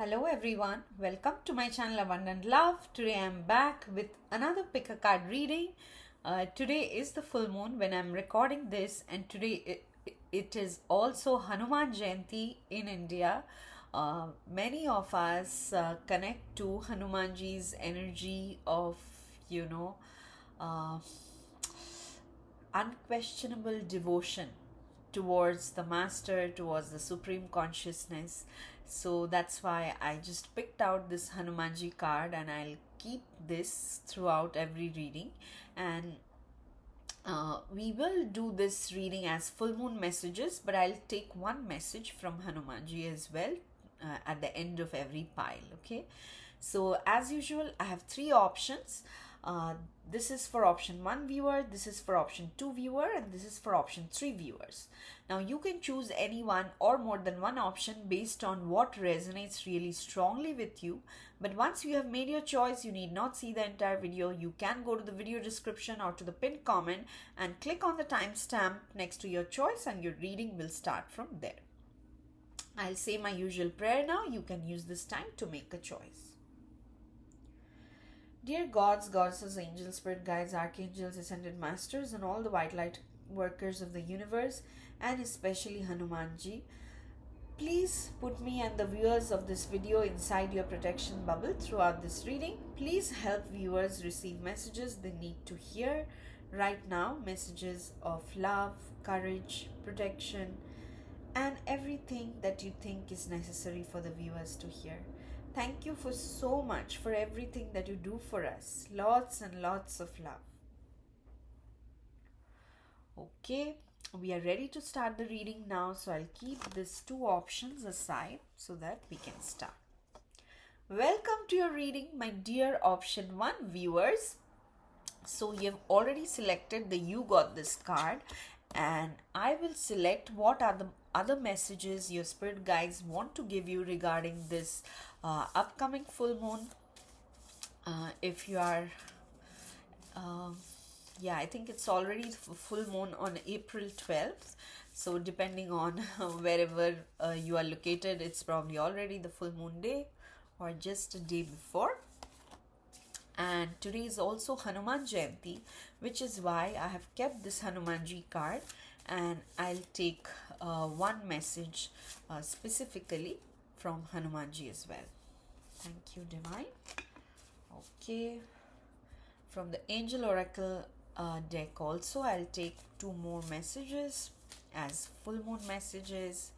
Hello everyone, welcome to my channel Abundant Love. Today I'm back with another pick a card reading. Today is the full moon when I'm recording this, and today it is also Hanuman Jayanti in India. Many of us connect to Hanumanji's energy of, you know, uh, unquestionable devotion towards the master, towards the supreme consciousness. So that's why I just picked out this Hanumanji card, and I'll keep this throughout every reading. And we will do this reading as full moon messages, but I'll take one message from Hanumanji as well at the end of every pile. Okay, so as usual, I have three options. This is for option 1 viewer, this is for option 2 viewer, and this is for option 3 viewers. Now you can choose any one or more than one option based on what resonates really strongly with you. But once you have made your choice, you need not see the entire video. You can go to the video description or to the pinned comment and click on the timestamp next to your choice, and your reading will start from there. I'll say my usual prayer now. You can use this time to make a choice. Dear gods, goddesses, angels, spirit guides, archangels, ascended masters, and all the white light workers of the universe, and especially Hanumanji, please put me and the viewers of this video inside your protection bubble throughout this reading. Please help viewers receive messages they need to hear right now, messages of love, courage, protection, and everything that you think is necessary for the viewers to hear. Thank you for so much for everything that you do for us. Lots and lots of love. Okay, we are ready to start the reading now. So I'll keep these two options aside so that we can start. Welcome to your reading, my dear option 1 viewers. So you have already selected the You Got This card, and I will select what are the other messages your spirit guides want to give you regarding this upcoming full moon. If you are I think it's already full moon on April 12th, so depending on wherever you are located, it's probably already the full moon day or just a day before. And today is also Hanuman Jayanti, which is why I have kept this Hanumanji card, and I'll take one message specifically from Hanumanji as well. Thank you, Divine. Okay, from the Angel Oracle deck also, I'll take 2 more messages as full moon messages.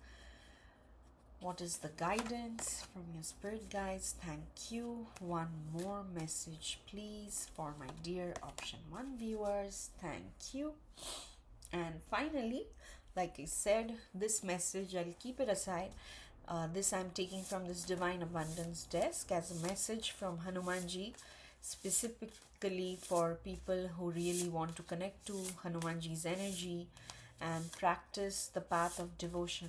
What is the guidance from your spirit guides? Thank you. One more message, please, for my dear option 1 viewers. Thank you. And finally, like I said, this message, I'll keep it aside. This I'm taking from this Divine Abundance desk as a message from Hanumanji, specifically for people who really want to connect to Hanumanji's energy and practice the path of devotion.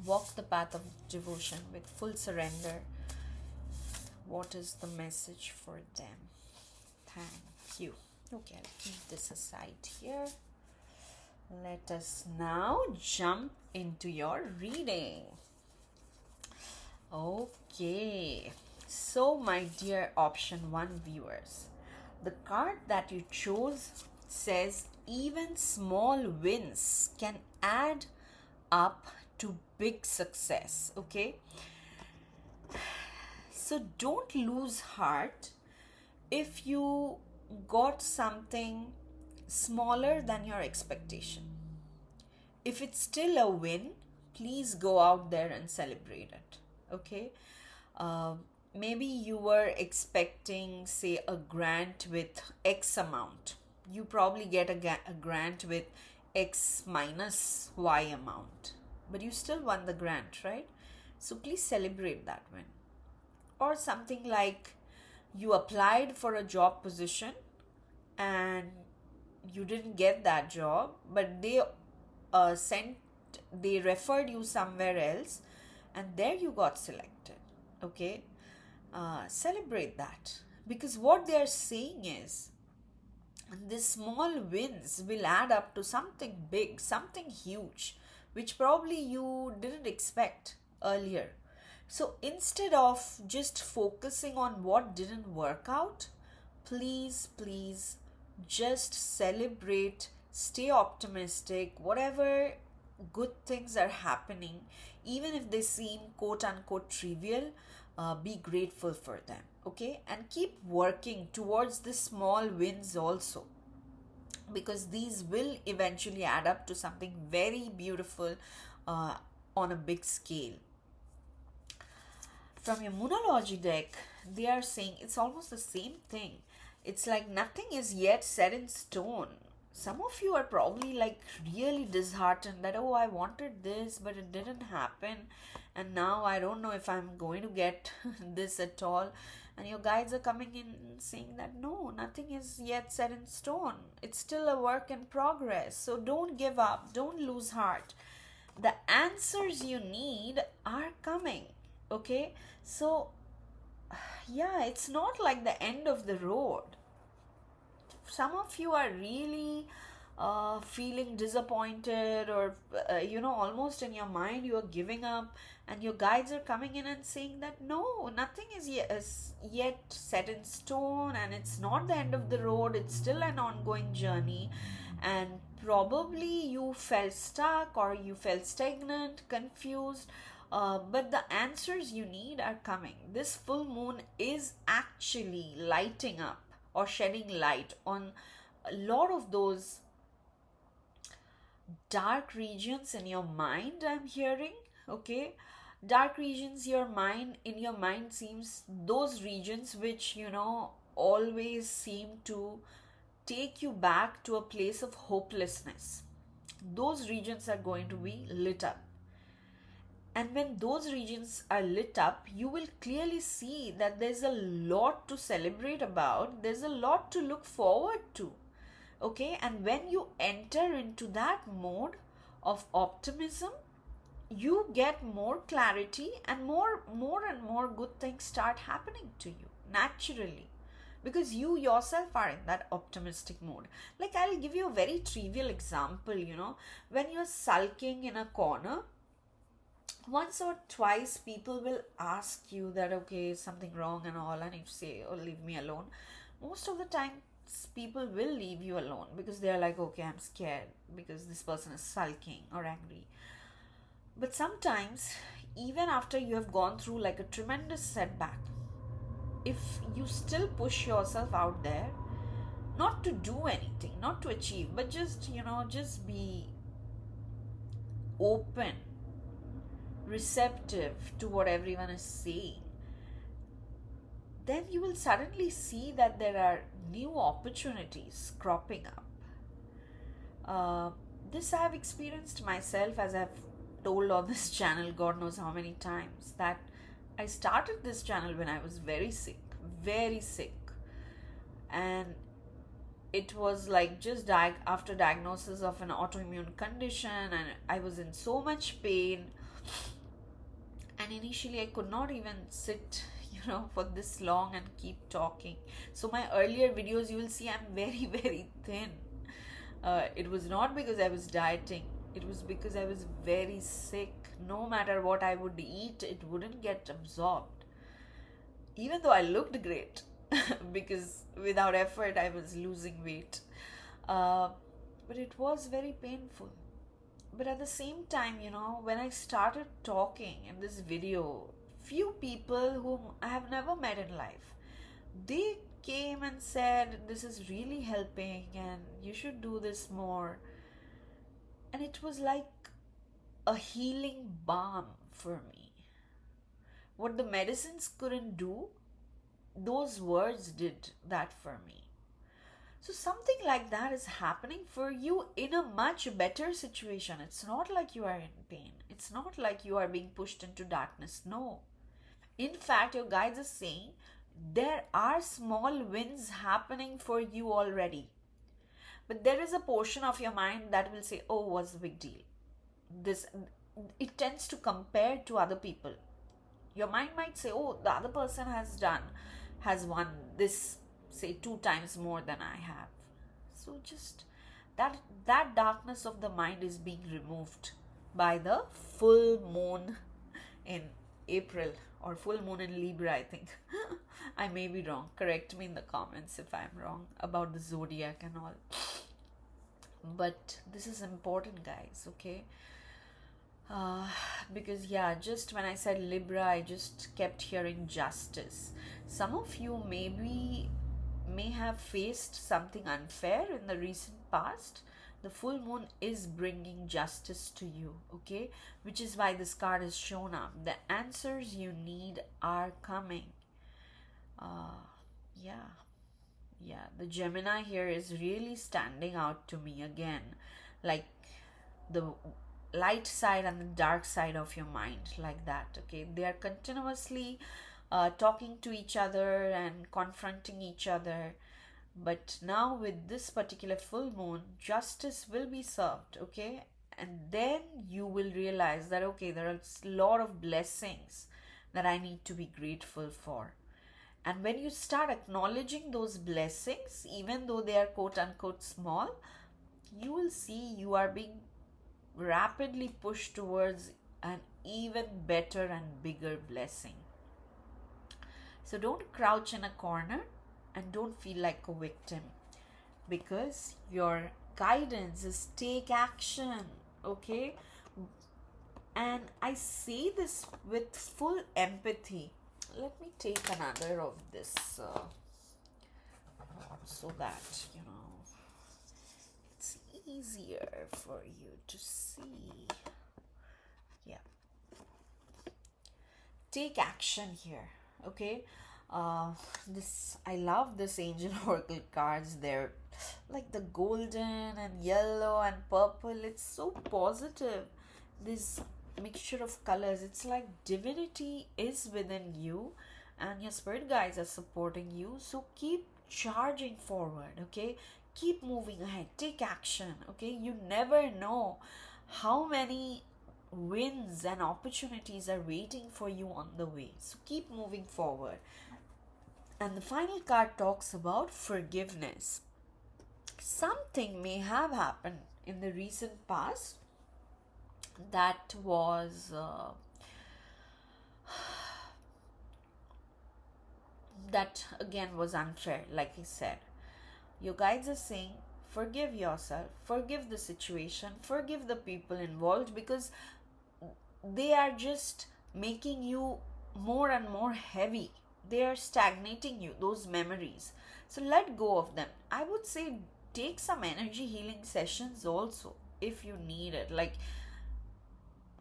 Walk the path of devotion with full surrender. What is the message for them? Thank you. Okay, I'll keep this aside here. Let us now jump into your reading. Okay, so my dear option 1 viewers, the card that you chose says even small wins can add up to big success. Okay, so don't lose heart if you got something smaller than your expectation. If it's still a win, please go out there and celebrate it. Okay, maybe you were expecting, say, a grant with X amount. You probably get a grant with X minus Y amount, but you still won the grant, right? So please celebrate that win. Or something like you applied for a job position and you didn't get that job, but they referred you somewhere else, and there you got selected. Okay, celebrate that, because what they are saying is these small wins will add up to something big, something huge, which probably you didn't expect earlier. So instead of just focusing on what didn't work out, please just celebrate, stay optimistic, whatever good things are happening, even if they seem quote unquote trivial, be grateful for them, okay? And keep working towards the small wins also, because these will eventually add up to something very beautiful uh, on a big scale. From your Moonology deck, they are saying it's almost the same thing. It's like nothing is yet set in stone. Some of you are probably like really disheartened that, oh, I wanted this, but it didn't happen. And now I don't know if I'm going to get this at all. And your guides are coming in saying that no, nothing is yet set in stone. It's still a work in progress. So don't give up, don't lose heart. The answers you need are coming, okay? So yeah, it's not like the end of the road. Some of you are really feeling disappointed, or almost in your mind you are giving up, and your guides are coming in and saying that no, nothing is yet set in stone, and it's not the end of the road, it's still an ongoing journey. And probably you felt stuck, or you felt stagnant, confused, but the answers you need are coming. This full moon is actually lighting up or shedding light on a lot of those dark regions in your mind, I'm hearing, okay? Dark regions, in your mind seems those regions which, always seem to take you back to a place of hopelessness. Those regions are going to be lit up. And when those regions are lit up, you will clearly see that there's a lot to celebrate about. There's a lot to look forward to. Okay? And when you enter into that mode of optimism, you get more clarity, and more and more good things start happening to you naturally, because you yourself are in that optimistic mode. Like, I'll give you a very trivial example. When you're sulking in a corner, once or twice people will ask you that, okay, is something wrong and all, and you say, oh, leave me alone. Most of the time people will leave you alone because they're like, okay, I'm scared because this person is sulking or angry. But sometimes, even after you have gone through like a tremendous setback, if you still push yourself out there, not to do anything, not to achieve, but just be open, receptive to what everyone is saying, then you will suddenly see that there are new opportunities cropping up. This I have experienced myself, as I've told on this channel God knows how many times, that I started this channel when I was very sick, and it was like just after diagnosis of an autoimmune condition, and I was in so much pain, and initially I could not even sit for this long and keep talking. So my earlier videos, you will see I'm very very thin. It was not because I was dieting, it was because I was very sick. No matter what I would eat, it wouldn't get absorbed, even though I looked great because without effort I was losing weight. But it was very painful. But at the same time, when I started talking in this video, few people whom I have never met in life, they came and said, this is really helping and you should do this more. And it was like a healing balm for me. What the medicines couldn't do, those words did that for me. So something like that is happening for you in a much better situation. It's not like you are in pain. It's not like you are being pushed into darkness. No. In fact, your guides are saying there are small wins happening for you already. But there is a portion of your mind that will say, oh, what's the big deal? It tends to compare to other people. Your mind might say, oh, the other person has won this, say, 2 times more than I have. So just that darkness of the mind is being removed by the full moon in April, or full moon in Libra, I think. I may be wrong. Correct me in the comments if I'm wrong about the zodiac and all. But this is important, guys, okay? Uh, because, yeah, just when I said Libra, I just kept hearing justice. Some of you may have faced something unfair in the recent past. The full moon is bringing justice to you, okay? Which is why this card is shown up. The answers you need are coming. Yeah, yeah, the Gemini here is really standing out to me again. Like the light side and the dark side of your mind, like that, okay? They are continuously talking to each other and confronting each other. But now, with this particular full moon, justice will be served, okay? And then you will realize that, okay, there are a lot of blessings that I need to be grateful for. And when you start acknowledging those blessings, even though they are quote unquote small, you will see you are being rapidly pushed towards an even better and bigger blessing. So don't crouch in a corner and don't feel like a victim, because your guidance is take action, okay? And I say this with full empathy. Let me take another of this so that it's easier for you to see. Yeah, take action here, okay? This, I love this angel oracle cards. They're like the golden and yellow and purple. It's so positive, this mixture of colors. It's like divinity is within you and your spirit guides are supporting you. So keep charging forward, okay? Keep moving ahead, take action, okay? You never know how many wins and opportunities are waiting for you on the way. So keep moving forward. And the final card talks about forgiveness. Something may have happened in the recent past that was that again was unfair. Like I said, your guides are saying forgive yourself, forgive the situation, forgive the people involved, because they are just making you more and more heavy. They are stagnating you, those memories. So let go of them. I would say take some energy healing sessions also if you need it. Like,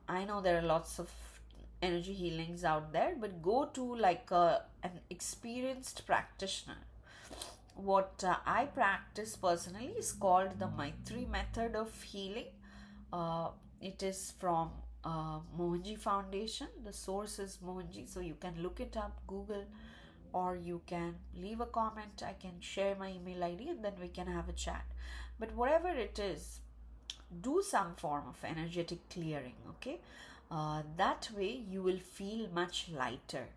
I know there are lots of energy healings out there, but go to like an experienced practitioner. What I practice personally is called the Maitri method of healing. It is from Mohanji Foundation. The source is Mohanji, so you can look it up, Google, or you can leave a comment. I can share my email ID and then we can have a chat. But whatever it is, do some form of energetic clearing, okay? That way you will feel much lighter,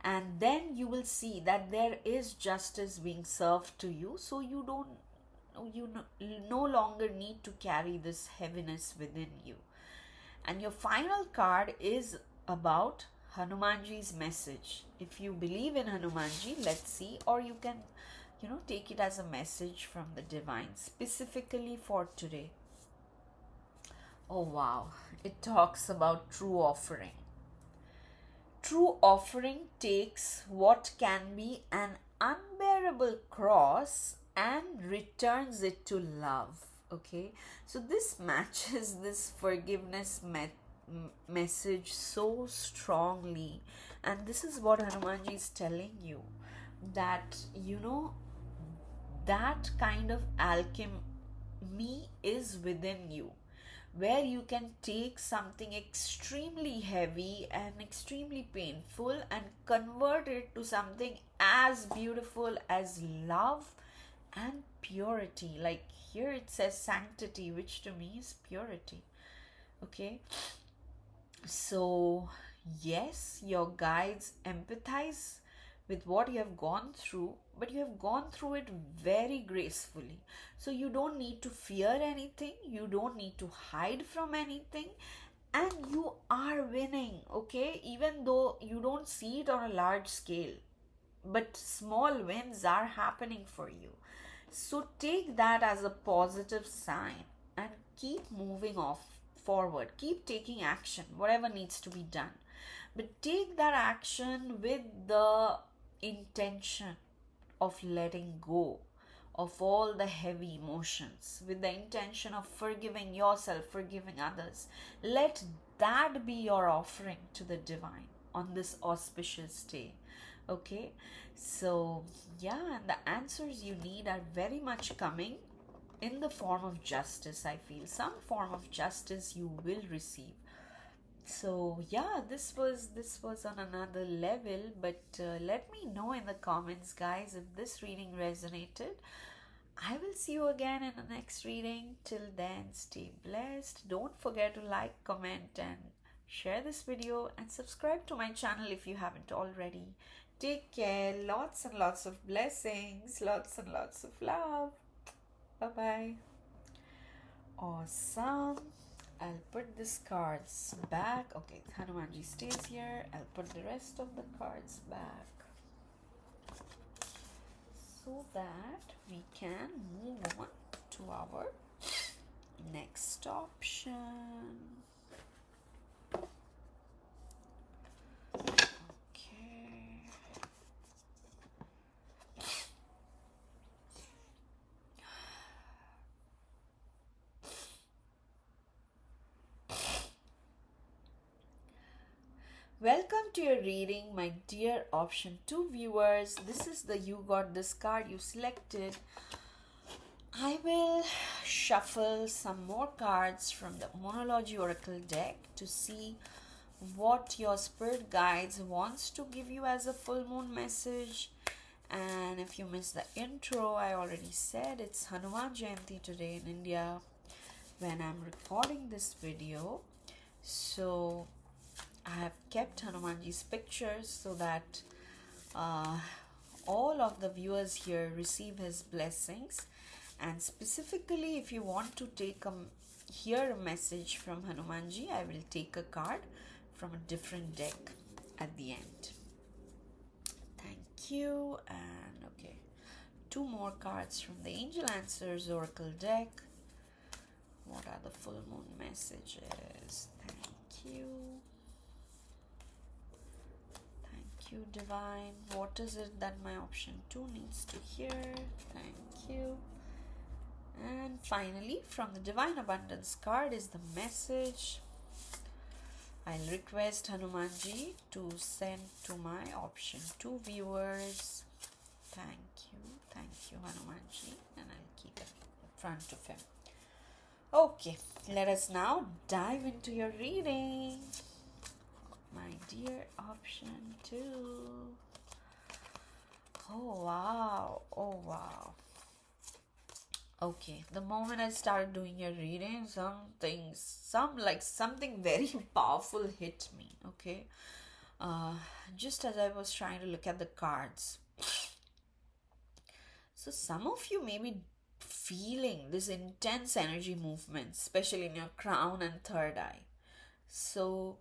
and then you will see that there is justice being served to you, so you no longer need to carry this heaviness within you. And your final card is about Hanumanji's message. If you believe in Hanumanji, let's see, or you can take it as a message from the divine specifically for today. Oh wow, it talks about true offering. True offering takes what can be an unbearable cross and returns it to love, okay? So this matches this forgiveness message so strongly, and this is what Hanumanji is telling you, that that kind of alchemy is within you, where you can take something extremely heavy and extremely painful and convert it to something as beautiful as love and purity. Like here it says sanctity, which to me is purity, okay? So yes, your guides empathize with what you have gone through, but you have gone through it very gracefully. So you don't need to fear anything, you don't need to hide from anything, and you are winning, okay, even though you don't see it on a large scale, but small wins are happening for you. So take that as a positive sign and keep moving off forward, keep taking action whatever needs to be done, but take that action with the intention of letting go of all the heavy emotions, with the intention of forgiving yourself, forgiving others. Let that be your offering to the divine on this auspicious day. Okay, so yeah, and the answers you need are very much coming in the form of justice. I feel some form of justice you will receive. So yeah, this was on another level, but let me know in the comments, guys, if this reading resonated. I will see you again in the next reading. Till then, stay blessed. Don't forget to like, comment, and share this video, and subscribe to my channel if you haven't already. Take care. Lots and lots of blessings. Lots and lots of love. Bye bye. Awesome. I'll put these cards back. Okay, Hanumanji stays here. I'll put the rest of the cards back so that we can move on to our next option. Okay. Welcome to your reading, my dear option 2 viewers. This is the You Got This card you selected. I will shuffle some more cards from the Monology Oracle deck to see what your spirit guides wants to give you as a full moon message. And if you missed the intro, I already said it's Hanuman Jayanti today in India when I'm recording this video. So I have kept Hanumanji's pictures so that all of the viewers here receive his blessings. And specifically, if you want to hear a message from Hanumanji, I will take a card from a different deck at the end. Thank you. And okay, 2 more cards from the Angel Answers Oracle deck. What are the full moon messages? Thank you. You divine, what is it that my option 2 needs to hear? Thank you. And finally, from the Divine Abundance card is the message. I'll request Hanumanji to send to my option 2 viewers. Thank you Hanumanji, and I'll keep it in front of him. Okay, let us now dive into your reading, my dear option 2. Oh wow. Okay, the moment I started doing your reading, something very powerful hit me. Okay, just as I was trying to look at the cards. So some of you may be feeling this intense energy movement, especially in your crown and third eye. So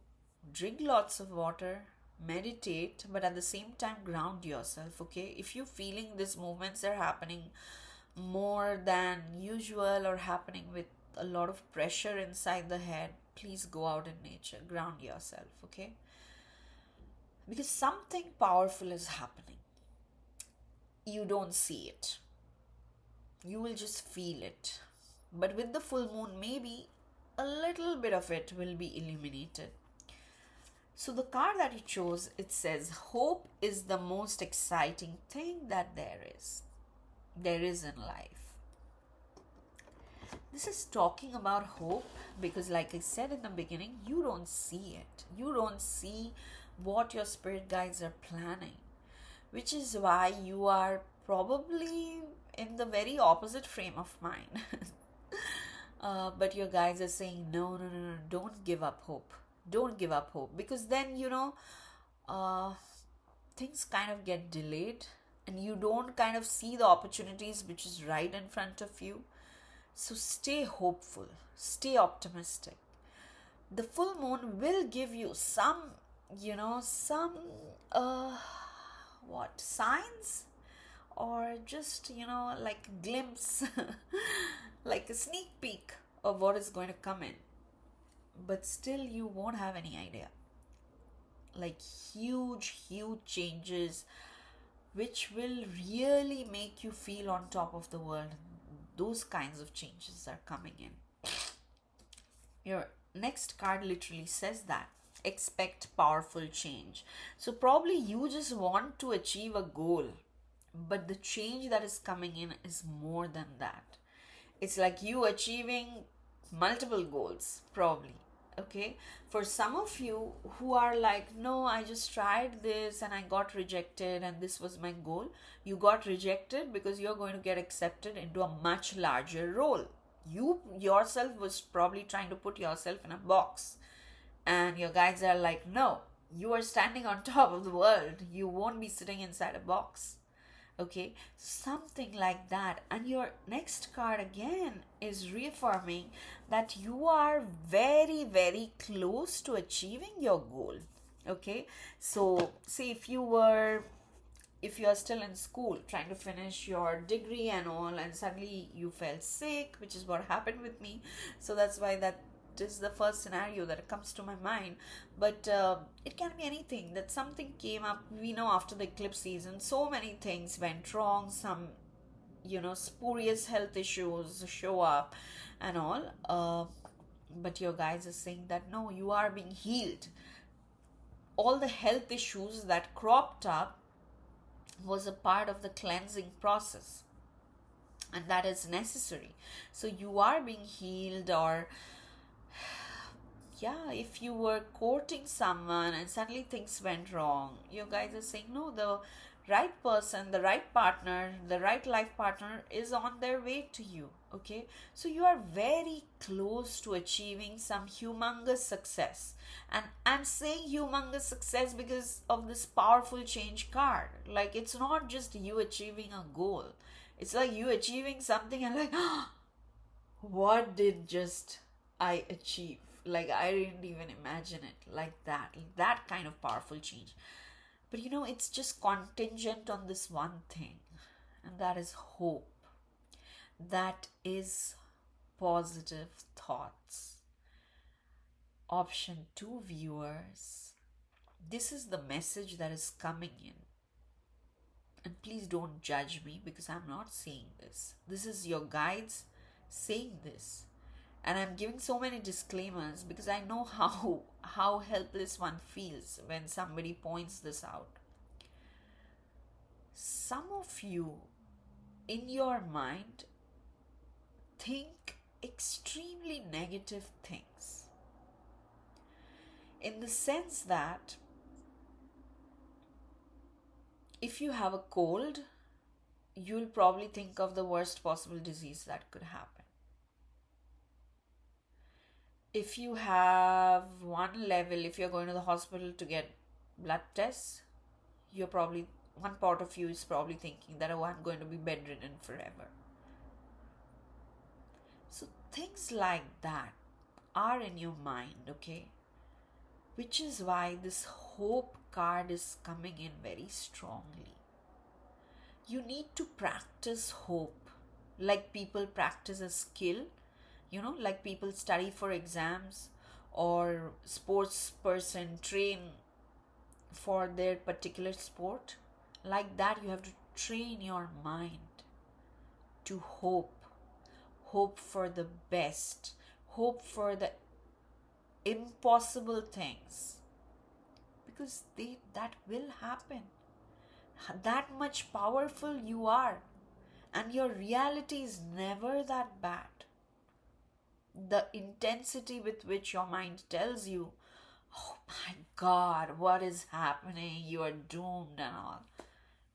drink lots of water, meditate, but at the same time ground yourself. Okay, if you're feeling these movements are happening more than usual or happening with a lot of pressure inside the head, please go out in nature, ground yourself. Okay, because something powerful is happening. You don't see it, you will just feel it, but with the full moon maybe a little bit of it will be illuminated. So the card that you chose, it says, hope is the most exciting thing that there is in life. This is talking about hope because, like I said in the beginning, you don't see it. You don't see what your spirit guides are planning, which is why you are probably in the very opposite frame of mind. But your guides are saying, no, don't give up hope. Don't give up hope, because then things kind of get delayed and you don't kind of see the opportunities which is right in front of you. So stay hopeful, stay optimistic. the full moon will give you some, some uh what signs, or just, like a glimpse, like a sneak peek of what is going to come in. But still, you won't have any idea. Like huge changes, which will really make you feel on top of the world. Those kinds of changes are coming in. Your next card literally says that. Expect powerful change. So, probably you just want to achieve a goal, but the change that is coming in is more than that. It's like you achieving multiple goals, probably. Okay, for some of you who are like, no, I just tried this and I got rejected, and this was my goal. You got rejected because you're going to get accepted into a much larger role. You yourself was probably trying to put yourself in a box, and your guides are like, no, you are standing on top of the world. You won't be sitting inside a box. Okay, something like that. And your next card again is reaffirming that you are very close to achieving your goal. Okay, so see, if you are still in school trying to finish your degree and all, and suddenly you fell sick, which is what happened with me, so that's why that is the first scenario that comes to my mind. But it can be anything, that something came up. We know after the eclipse season, so many things went wrong. Some, spurious health issues show up and all. But your guides are saying that no, you are being healed. All the health issues that cropped up was a part of the cleansing process, and that is necessary. So you are being healed. Or yeah, if you were courting someone and suddenly things went wrong, you guys are saying no, the right person, the right partner, the right life partner is on their way to you. Okay, so you are very close to achieving some humongous success. And I'm saying humongous success because of this powerful change card. Like, it's not just you achieving a goal, it's like you achieving something and like, what did just I achieve? Like, I didn't even imagine it like that kind of powerful change. But it's just contingent on this one thing, and that is hope. That is positive thoughts. Option 2, viewers, this is the message that is coming in. And please don't judge me because I'm not saying this. This is your guides saying this. And I'm giving so many disclaimers because I know how helpless one feels when somebody points this out. Some of you, in your mind, think extremely negative things, in the sense that if you have a cold, you'll probably think of the worst possible disease that could happen. If you have if you're going to the hospital to get blood tests, one part of you is probably thinking that, oh, I'm going to be bedridden forever. So things like that are in your mind, okay? Which is why this hope card is coming in very strongly. You need to practice hope like people practice a skill. Like people study for exams, or sports person train for their particular sport. Like that, you have to train your mind to hope for the best, hope for the impossible things, because that will happen. That much powerful you are, and your reality is never that bad. The intensity with which your mind tells you, oh my God, what is happening? You are doomed and all.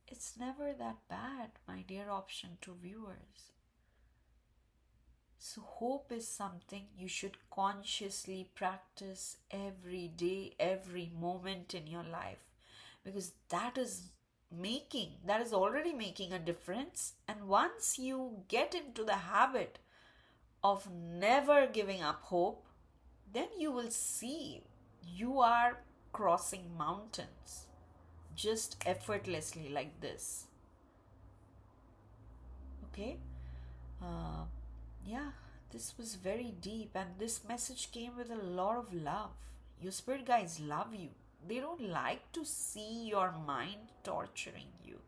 It's never that bad, my dear option 2 viewers. So hope is something you should consciously practice every day, every moment in your life, because that is already making a difference. And once you get into the habit of never giving up hope, then you will see you are crossing mountains just effortlessly like this. Okay? Uh, yeah, this was very deep, and this message came with a lot of love. Your spirit guides love you. They don't like to see your mind torturing you.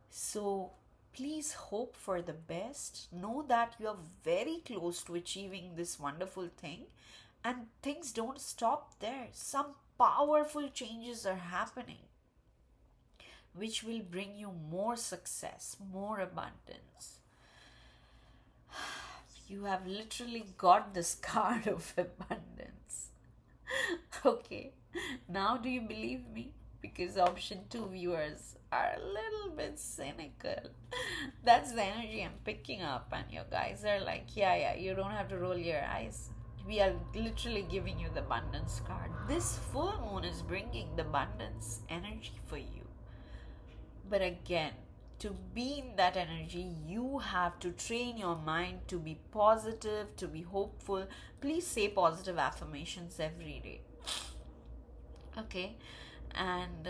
So please hope for the best. Know that you are very close to achieving this wonderful thing, and things don't stop there. Some powerful changes are happening which will bring you more success, more abundance. You have literally got this card of abundance. Okay, now do you believe me? Because option 2 viewers are a little bit cynical. That's the energy I'm picking up, and you guys are like, yeah, you don't have to roll your eyes. We are literally giving you the abundance card. This full moon is bringing the abundance energy for you. But again, to be in that energy, you have to train your mind to be positive, to be hopeful. Please say positive affirmations every day. Okay, and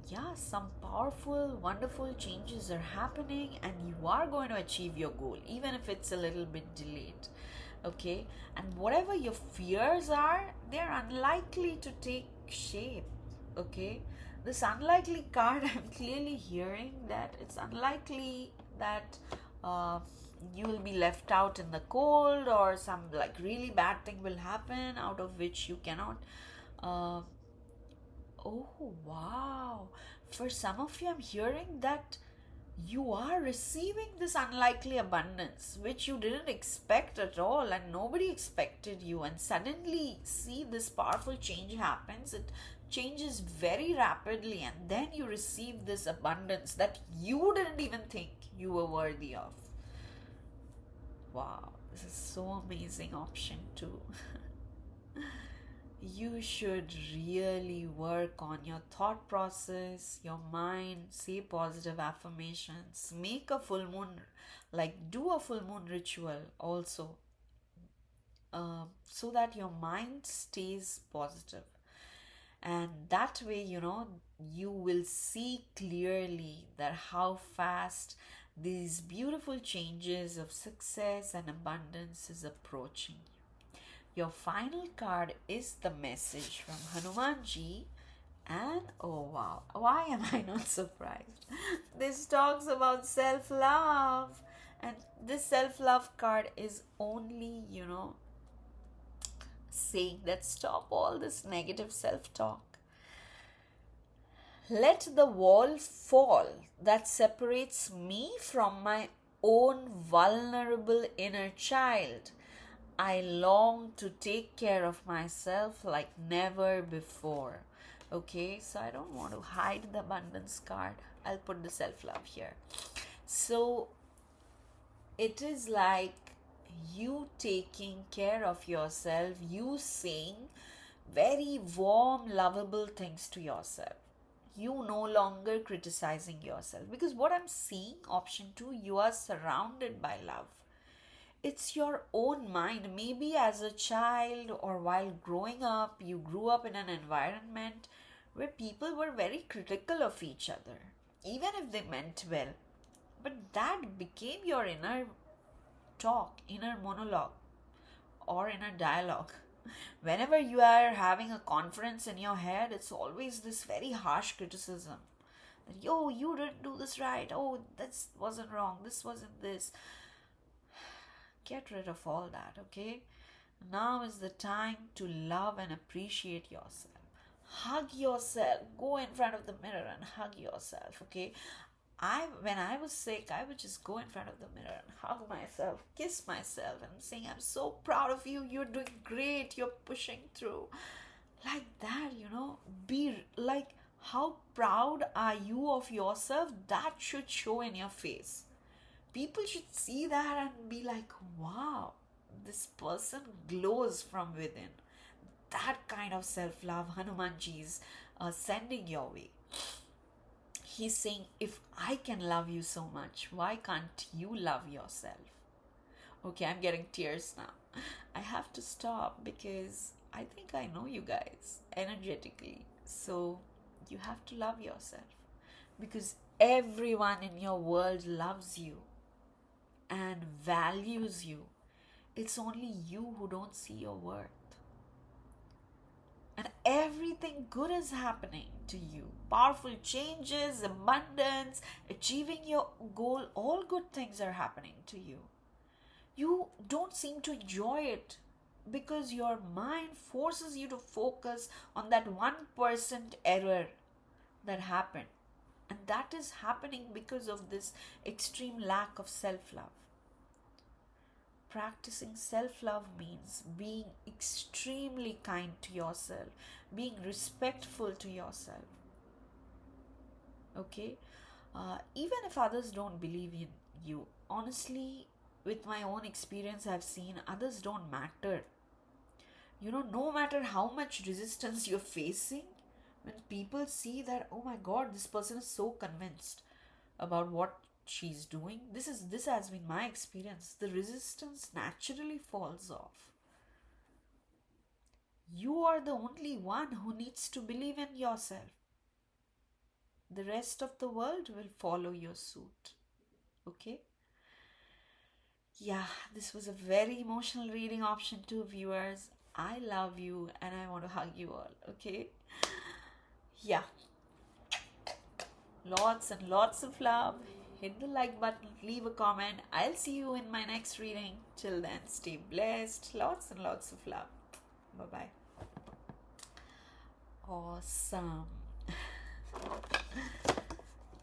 yeah, some powerful, wonderful changes are happening, and you are going to achieve your goal, even if it's a little bit delayed. Okay, and whatever your fears are, they're unlikely to take shape. Okay, this unlikely card, I'm clearly hearing that it's unlikely that you will be left out in the cold, or some like really bad thing will happen out of which you cannot. Uh, oh, wow. For some of you, I'm hearing that you are receiving this unlikely abundance which you didn't expect at all, and nobody expected you, and suddenly see this powerful change happens. It changes very rapidly, and then you receive this abundance that you didn't even think you were worthy of. Wow, this is so amazing. Option 2. You should really work on your thought process, your mind, say positive affirmations, make a full moon, like do a full moon ritual also, so that your mind stays positive. And that way, you will see clearly that how fast these beautiful changes of success and abundance is approaching you. Your final card is the message from Hanumanji, and oh wow, why am I not surprised? This talks about self love, and this self love card is only, saying that stop all this negative self talk. Let the wall fall that separates me from my own vulnerable inner child. I long to take care of myself like never before. Okay, so I don't want to hide the abundance card. I'll put the self love here. So it is like you taking care of yourself, you saying very warm, lovable things to yourself. You no longer criticizing yourself, because what I'm seeing, option 2, you are surrounded by love. It's your own mind. Maybe as a child or while growing up, you grew up in an environment where people were very critical of each other, even if they meant well. But that became your inner talk, inner monologue, or inner dialogue. Whenever you are having a conference in your head, it's always this very harsh criticism. That, yo, you didn't do this right. Oh, this wasn't wrong. This wasn't this. Get rid of all that, okay? Now is the time to love and appreciate yourself. Hug yourself. Go in front of the mirror and hug yourself, okay? When I was sick, I would just go in front of the mirror and hug myself, kiss myself, and saying, I'm so proud of you. You're doing great. You're pushing through. Like that, be like, how proud are you of yourself? That should show in your face. People should see that and be like, wow, this person glows from within. That kind of self-love Hanumanji is sending your way. He's saying, if I can love you so much, why can't you love yourself? Okay, I'm getting tears now. I have to stop because I think I know you guys energetically. So you have to love yourself because everyone in your world loves you and values you. It's only you who don't see your worth. And everything good is happening to you. Powerful changes, abundance, achieving your goal, all good things are happening to you. You don't seem to enjoy it because your mind forces you to focus on that 1% error that happened. And that is happening because of this extreme lack of self love. Practicing self love means being extremely kind to yourself, being respectful to yourself. Okay? Even if others don't believe in you, honestly, with my own experience, I've seen others don't matter. No matter how much resistance you're facing, when people see that, oh my god, this person is so convinced about what she's doing, this has been my experience, the resistance naturally falls off. You are the only one who needs to believe in yourself. The rest of the world will follow your suit. Okay? Yeah, this was a very emotional reading, option 2, viewers. I love you and I want to hug you all. Okay? Yeah. Lots and lots of love. Hit the like button, leave a comment. I'll see you in my next reading. Till then, stay blessed. Lots and lots of love. Bye bye. Awesome.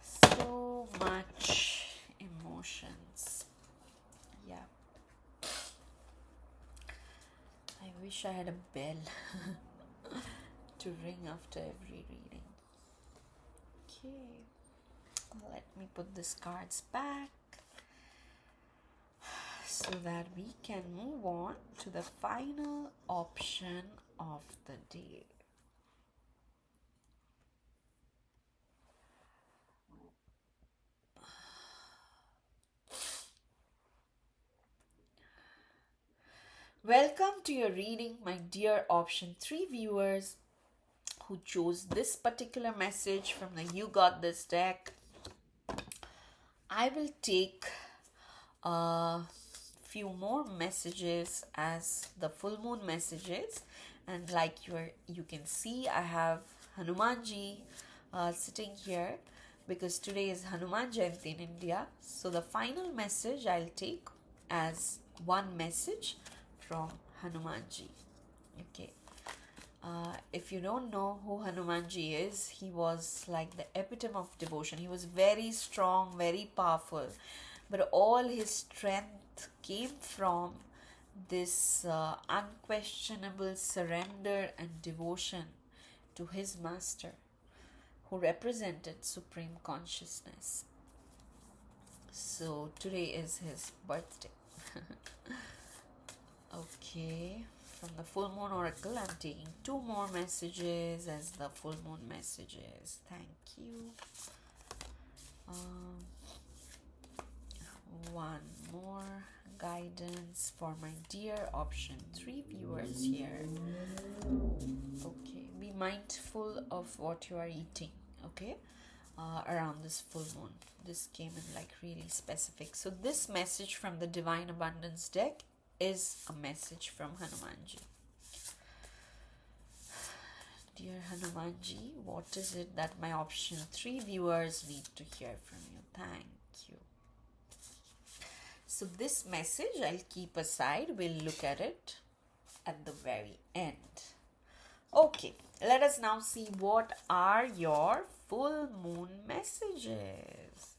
So much emotions. Yeah. I wish I had a bell to ring after every reading. Okay. Let me put these cards back so that we can move on to the final option of the day. Welcome to your reading, my dear option 3 viewers who chose this particular message from the You Got This deck. I will take a few more messages as the full moon messages, and like you can see, I have Hanumanji sitting here because today is Hanuman Jayanti in India. So the final message I'll take as one message from Hanumanji. Okay. If you don't know who Hanumanji is, he was like the epitome of devotion. He was very strong, very powerful, but all his strength came from this unquestionable surrender and devotion to his master, who represented supreme consciousness. So today is his birthday. Okay, from the full moon oracle, I'm taking 2 more messages as the full moon messages. Thank you. One more guidance for my dear option 3 viewers here. Okay, be mindful of what you are eating. Okay, around this full moon. This came in like really specific. So this message from the Divine Abundance deck is a message from Hanumanji. Dear Hanumanji, what is it that my option 3 viewers need to hear from you? Thank you. So this message I'll keep aside. We'll look at it at the very end. Okay, let us now see what are your full moon messages.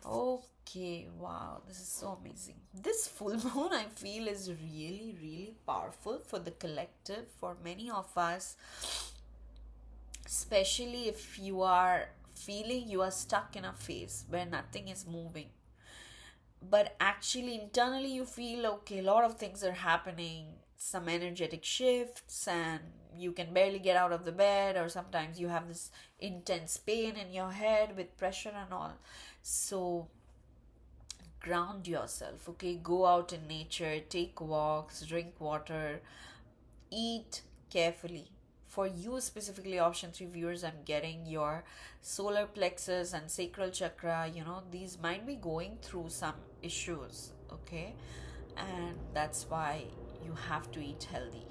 Okay, wow, this is so amazing. This full moon, I feel, is really, really powerful for the collective, for many of us, especially if you are feeling you are stuck in a phase where nothing is moving. But actually, internally, you feel okay, a lot of things are happening, some energetic shifts, and you can barely get out of the bed, or sometimes you have this intense pain in your head with pressure and all. So ground yourself, okay? Go out in nature, take walks, drink water, eat carefully. For you specifically, option 3 viewers, I'm getting your solar plexus and sacral chakra, these might be going through some issues, okay? And that's why you have to eat healthy.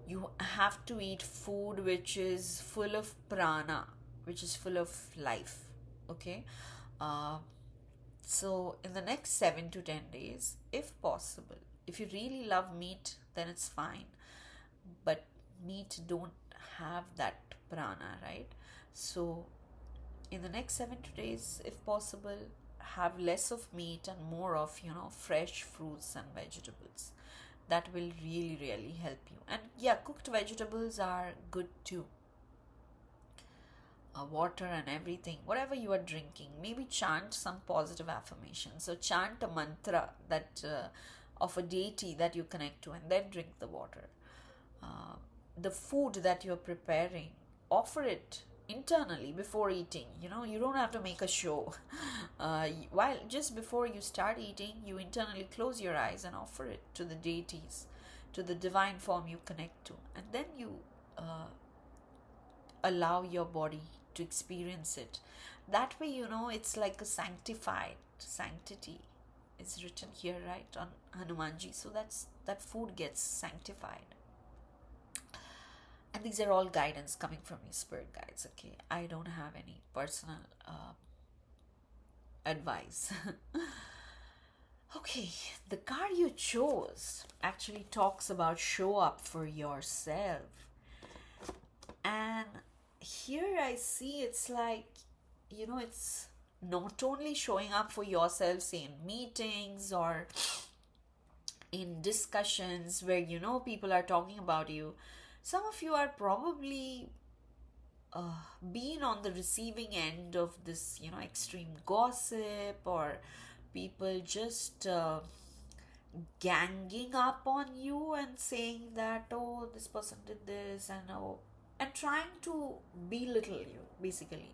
You have to eat food which is full of prana, which is full of life, okay? Uh, so, in the next 7 to 10 days, if possible, if you really love meat, then it's fine. But meat don't have that prana, right? So, in the next 7 to days, if possible, have less of meat and more of, fresh fruits and vegetables. That will really, really help you. And yeah, cooked vegetables are good too. Water and everything, whatever you are drinking, maybe chant some positive affirmations. So chant a mantra that of a deity that you connect to, and then drink the water. The food that you're preparing, offer it internally before eating. You don't have to make a show. While just before you start eating, you internally close your eyes and offer it to the deities, to the divine form you connect to, and then you allow your body to experience it. That way, it's like a sanctified sanctity. It's written here, right, on Hanumanji. So that food gets sanctified. And these are all guidance coming from your spirit guides, okay? I don't have any personal advice. Okay, the card you chose actually talks about show up for yourself. And here I see it's like, it's not only showing up for yourself, say in meetings or in discussions where, people are talking about you. Some of you are probably being on the receiving end of this, extreme gossip, or people just ganging up on you and saying that, oh, this person did this, and trying to belittle you, basically.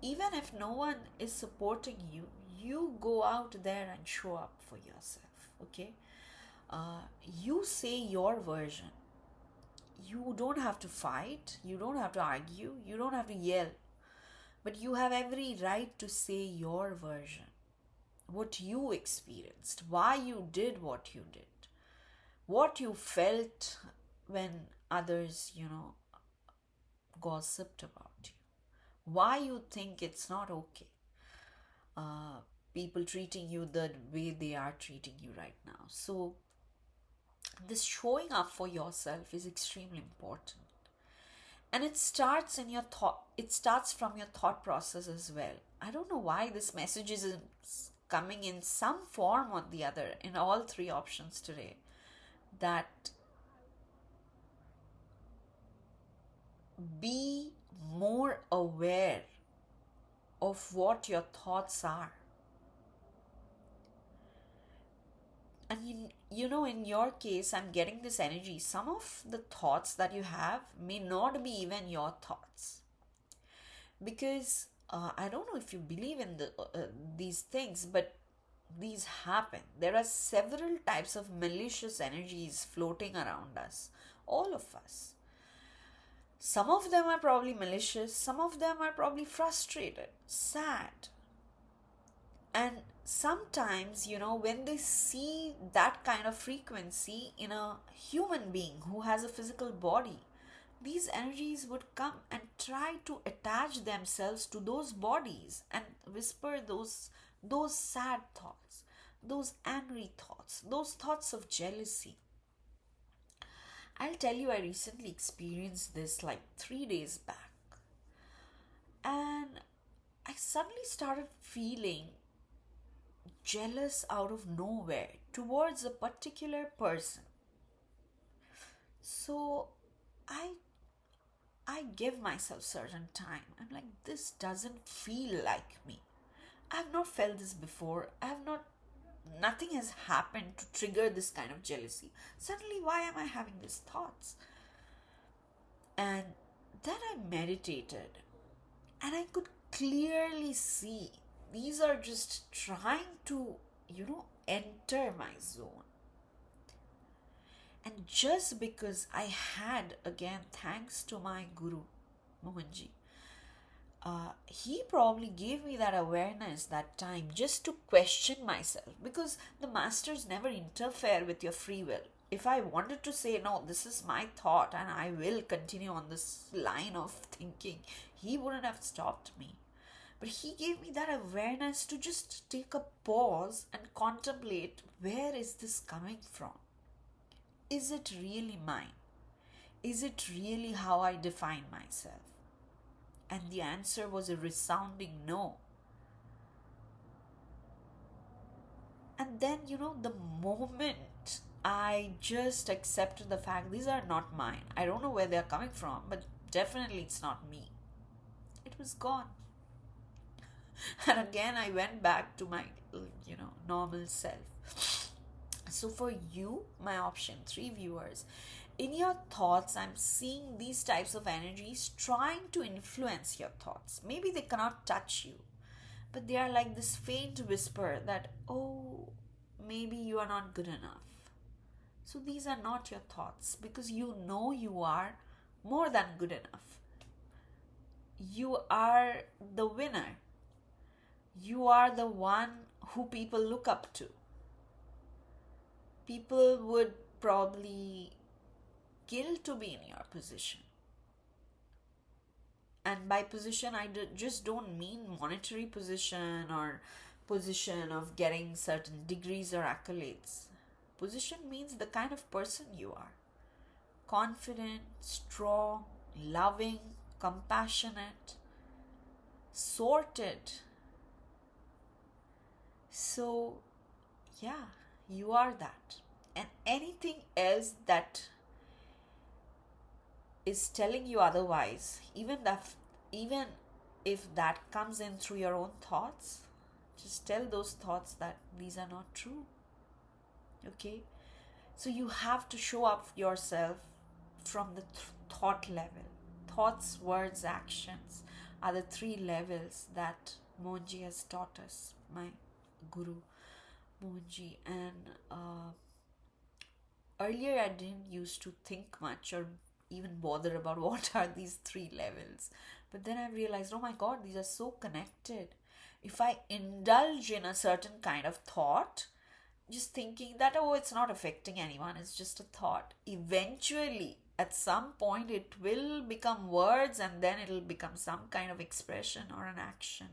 Even if no one is supporting you, you go out there and show up for yourself, okay? You say your version. You don't have to fight, you don't have to argue, you don't have to yell, but you have every right to say your version, what you experienced, why you did what you did, what you felt when others, gossiped about you, why you think it's not okay. People treating you the way they are treating you right now. So, this showing up for yourself is extremely important. And it starts in your thought, it starts from your thought process as well. I don't know why this message is coming in some form or the other in all 3 options today. That be more aware of what your thoughts are. And in your case, I'm getting this energy. Some of the thoughts that you have may not be even your thoughts. Because I don't know if you believe in these things, but these happen. There are several types of malicious energies floating around us, all of us. Some of them are probably malicious, some of them are probably frustrated, sad. And sometimes, when they see that kind of frequency in a human being who has a physical body, these energies would come and try to attach themselves to those bodies and whisper those sad thoughts, those angry thoughts, those thoughts of jealousy. I'll tell you, I recently experienced this like 3 days back. And I suddenly started feeling jealous out of nowhere towards a particular person. So I give myself certain time. I'm like, this doesn't feel like me. I've not felt this before. Nothing has happened to trigger this kind of jealousy. Suddenly, why am I having these thoughts? And then I meditated and I could clearly see these are just trying to, enter my zone. And just because I had, again, thanks to my guru, Mohanji, he probably gave me that awareness that time just to question myself, because the masters never interfere with your free will. If I wanted to say, no, this is my thought and I will continue on this line of thinking, he wouldn't have stopped me. But he gave me that awareness to just take a pause and contemplate, where is this coming from? Is it really mine? Is it really how I define myself? And the answer was a resounding no. And then, the moment I just accepted the fact these are not mine, I don't know where they're coming from, but definitely it's not me, it was gone. And again, I went back to my, normal self. So for you, my option 3 viewers, in your thoughts, I'm seeing these types of energies trying to influence your thoughts. Maybe they cannot touch you, but they are like this faint whisper that, oh, maybe you are not good enough. So these are not your thoughts, because you know you are more than good enough. You are the winner. You are the one who people look up to. People would probably kill to be in your position. And by position, I just don't mean monetary position or position of getting certain degrees or accolades. Position means the kind of person you are. Confident, strong, loving, compassionate, sorted. So, yeah, you are that. And anything else that is telling you otherwise, even if that comes in through your own thoughts, just tell those thoughts that these are not true. Okay? So you have to show up yourself from the thought level. Thoughts, words, actions are the 3 levels that Mohanji has taught us, my guru Mohanji. And earlier I didn't used to think much or even bother about what are these 3 levels. But then I realized, oh my God, these are so connected. If I indulge in a certain kind of thought, just thinking that, oh, it's not affecting anyone, it's just a thought, eventually, at some point, it will become words, and then it'll become some kind of expression or an action.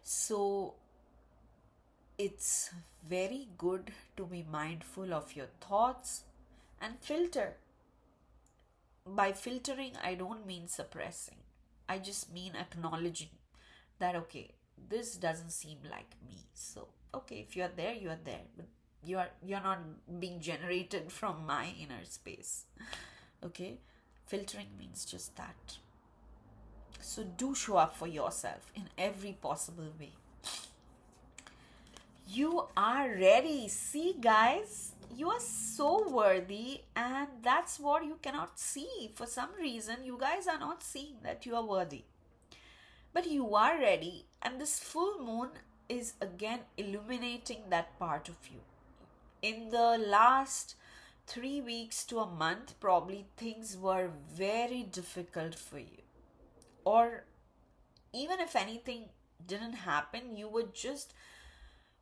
So it's very good to be mindful of your thoughts and filter. By filtering, I don't mean suppressing. I just mean acknowledging that, okay, this doesn't seem like me. So, okay, if you're there, you are there. But you're not being generated from my inner space. Okay? Filtering means just that. So do show up for yourself in every possible way. You are ready. See, guys, you are so worthy, and that's what you cannot see. For some reason, you guys are not seeing that you are worthy. But you are ready, and this full moon is again illuminating that part of you. In the last 3 weeks to a month, probably things were very difficult for you. Or even if anything didn't happen, you were just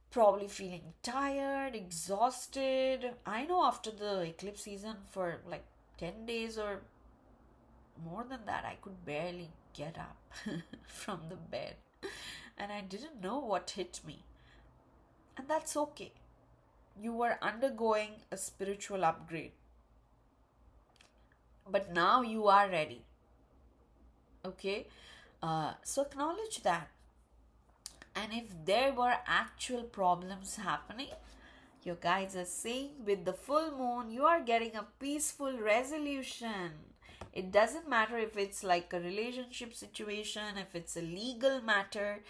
probably feeling tired, exhausted. I know after the eclipse season for like 10 days or more than that, I could barely get up from the bed. And I didn't know what hit me. And that's okay. You were undergoing a spiritual upgrade. But now you are ready. Okay? So acknowledge that. And if there were actual problems happening, your guides are saying with the full moon, you are getting a peaceful resolution. It doesn't matter if it's like a relationship situation, if it's a legal matter,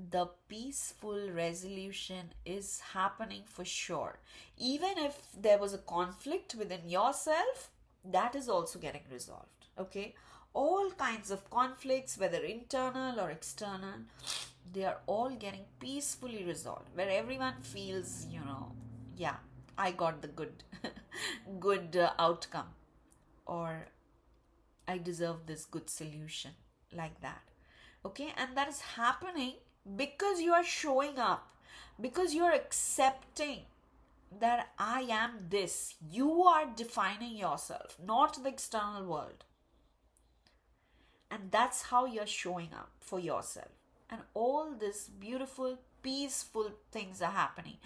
the peaceful resolution is happening for sure. Even if there was a conflict within yourself, that is also getting resolved. Okay? All kinds of conflicts, whether internal or external, they are all getting peacefully resolved, where everyone feels, yeah, I got the good good outcome, or I deserve this good solution, like that. Okay, and that is happening because you are showing up, because you are accepting that I am this. You are defining yourself, not the external world. And that's how you're showing up for yourself. And all this beautiful, peaceful things are happening.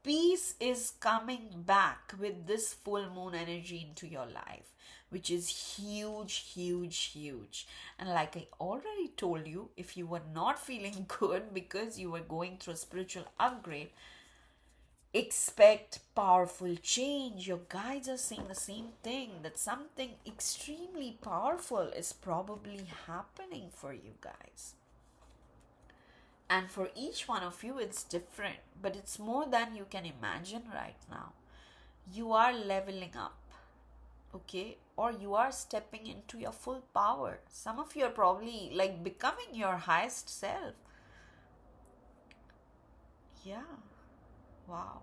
Peace is coming back with this full moon energy into your life, which is huge, huge, huge. And like I already told you, if you were not feeling good because you were going through a spiritual upgrade, expect powerful change. Your guides are saying the same thing, that something extremely powerful is probably happening for you guys. And for each one of you, it's different, but it's more than you can imagine right now. You are leveling up, okay? Or you are stepping into your full power. Some of you are probably like becoming your highest self. Yeah, wow.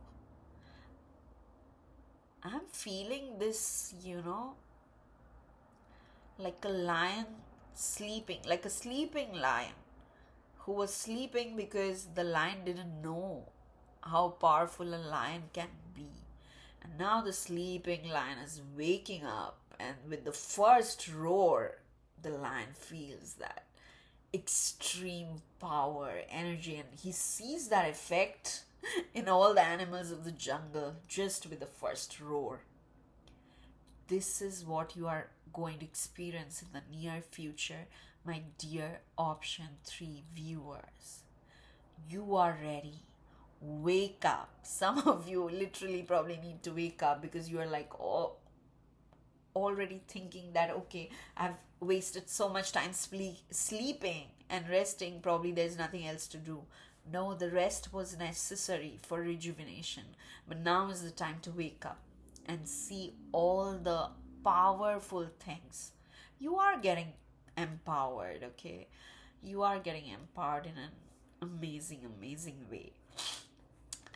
I'm feeling this, like a lion sleeping, like a sleeping lion who was sleeping because the lion didn't know how powerful a lion can be. And now the sleeping lion is waking up, and with the first roar, the lion feels that extreme power, energy, and he sees that effect in all the animals of the jungle just with the first roar. This is what you are going to experience in the near future, my dear option 3 viewers. You are ready. Wake up. Some of you literally probably need to wake up because you are like, oh, already thinking that, okay, I've wasted so much time sleeping and resting, probably there's nothing else to do. No, the rest was necessary for rejuvenation, but now is the time to wake up and see all the powerful things. You are getting empowered, okay? You are getting empowered in an amazing, amazing way.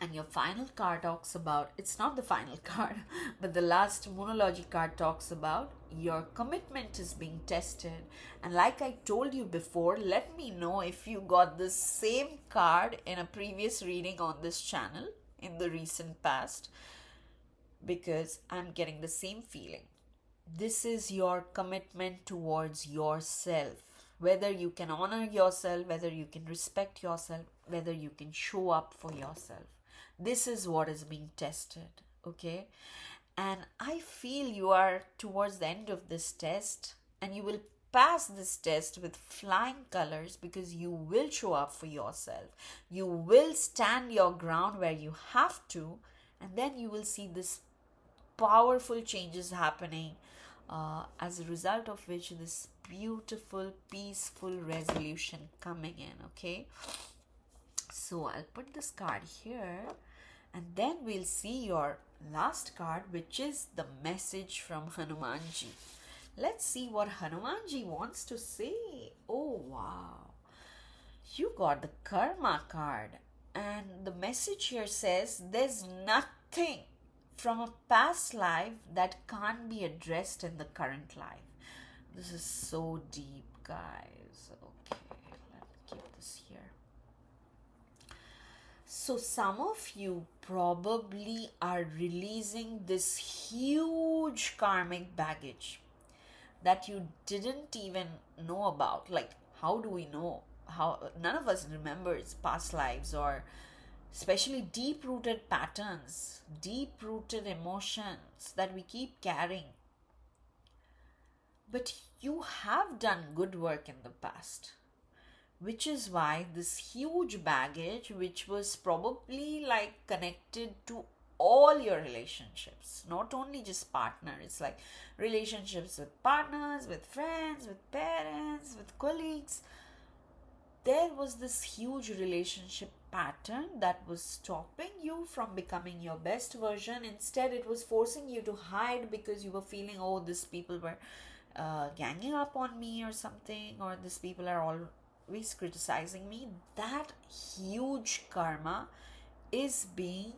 And your final card talks about, it's not the final card, but the last Moonology card talks about your commitment is being tested. And like I told you before, let me know if you got the same card in a previous reading on this channel in the recent past, because I'm getting the same feeling. This is your commitment towards yourself. Whether you can honor yourself, whether you can respect yourself, whether you can show up for yourself. This is what is being tested, okay? And I feel you are towards the end of this test, and you will pass this test with flying colors because you will show up for yourself. You will stand your ground where you have to, and then you will see this powerful changes happening, as a result of which this beautiful, peaceful resolution coming in, okay? So I'll put this card here, and then we'll see your last card, which is the message from Hanumanji. Let's see what Hanumanji wants to say. Oh, wow. You got the Karma card, and the message here says there's nothing from a past life that can't be addressed in the current life. This is so deep, guys. Okay, let me keep this here. So some of you probably are releasing this huge karmic baggage that you didn't even know about. Like, how do we know? How none of us remembers past lives, or especially deep-rooted patterns, deep-rooted emotions that we keep carrying. But you have done good work in the past, which is why this huge baggage, which was probably like connected to all your relationships, not only just partner, it's like relationships with partners, with friends, with parents, with colleagues. There was this huge relationship pattern that was stopping you from becoming your best version. Instead, it was forcing you to hide because you were feeling, oh, these people were ganging up on me or something, or these people are all always criticizing me, that huge karma is being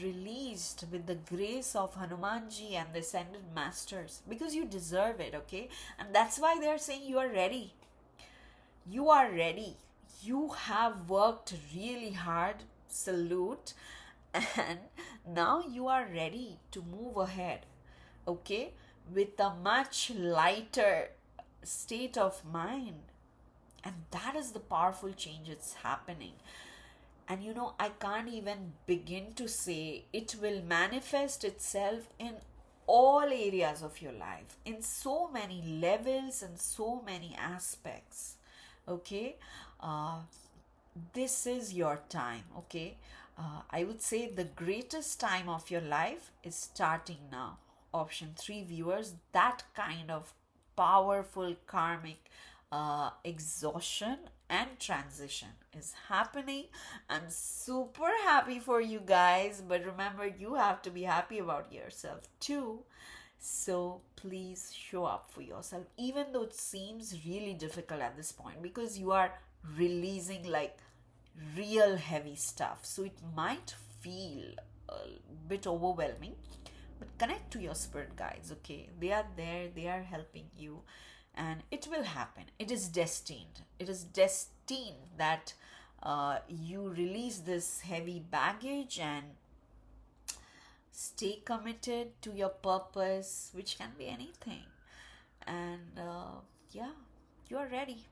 released with the grace of Hanumanji and the ascended masters, because you deserve it, okay? And that's why they're saying you are ready. You are ready. You have worked really hard. Salute. And now you are ready to move ahead, okay, with a much lighter state of mind. And that is the powerful change it's happening. And I can't even begin to say it will manifest itself in all areas of your life, in so many levels and so many aspects. Okay, this is your time. Okay, I would say the greatest time of your life is starting now. Option 3 viewers, that kind of powerful karmic exhaustion and transition is happening. I'm super happy for you guys, but remember, you have to be happy about yourself too. So please show up for yourself, even though it seems really difficult at this point, because you are releasing like real heavy stuff. So it might feel a bit overwhelming, but connect to your spirit guides, okay? They are there, they are helping you, and it will happen. It is destined. It is destined that you release this heavy baggage and stay committed to your purpose, which can be anything. And yeah, you are ready.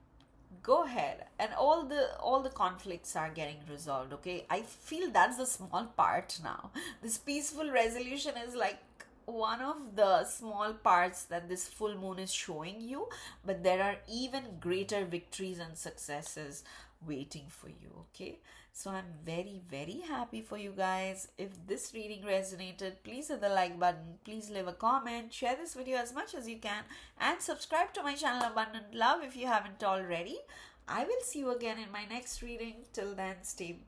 Go ahead, and all the conflicts are getting resolved. Okay, I feel that's the small part now. This peaceful resolution is like one of the small parts that this full moon is showing you, but there are even greater victories and successes waiting for you. Okay, so I'm very, very happy for you guys. If this reading resonated, please hit the like button, please leave a comment, share this video as much as you can, and subscribe to my channel Abundant Love if you haven't already. I will see you again in my next reading. Till then, stay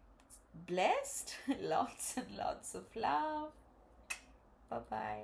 blessed. Lots and lots of love. Bye bye.